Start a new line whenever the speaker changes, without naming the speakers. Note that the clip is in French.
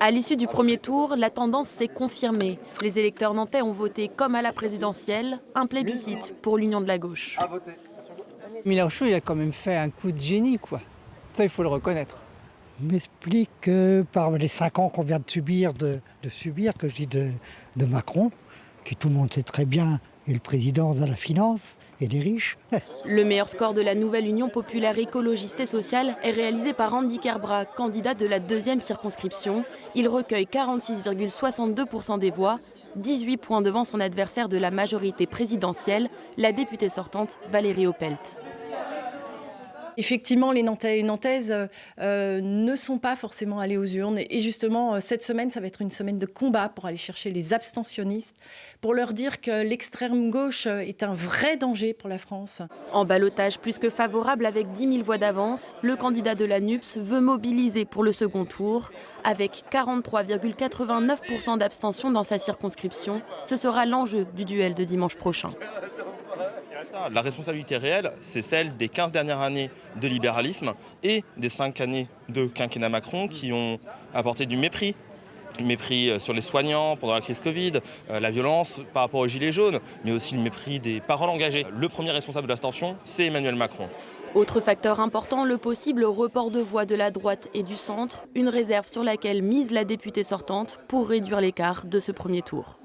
À l'issue du premier tour, la tendance s'est confirmée. Les électeurs nantais ont voté comme à la présidentielle, un plébiscite pour l'union de la gauche.
Mélenchon, il a quand même fait un coup de génie, quoi. Ça, il faut le reconnaître.
M'explique que par les 5 ans qu'on vient de subir, que je dis de Macron, qui tout le monde sait très bien est le président de la finance et des riches.
Le meilleur score de la nouvelle Union populaire écologiste et sociale est réalisé par Andy Kerbra, candidat de la 2e circonscription. Il recueille 46,62% des voix, 18 points devant son adversaire de la majorité présidentielle, la députée sortante Valérie Opelt.
Effectivement, les Nantais et Nantaises ne sont pas forcément allés aux urnes. Et justement, cette semaine, ça va être une semaine de combat pour aller chercher les abstentionnistes, pour leur dire que l'extrême gauche est un vrai danger pour la France.
En ballotage plus que favorable avec 10 000 voix d'avance, le candidat de la NUPES veut mobiliser pour le second tour. Avec 43,89% d'abstention dans sa circonscription, ce sera l'enjeu du duel de dimanche prochain.
La responsabilité réelle, c'est celle des 15 dernières années de libéralisme et des 5 années de quinquennat Macron qui ont apporté du mépris. Le mépris sur les soignants pendant la crise Covid, la violence par rapport aux gilets jaunes, mais aussi le mépris des paroles engagées. Le premier responsable de l'abstention, c'est Emmanuel Macron.
Autre facteur important, le possible report de voix de la droite et du centre, une réserve sur laquelle mise la députée sortante pour réduire l'écart de ce premier tour.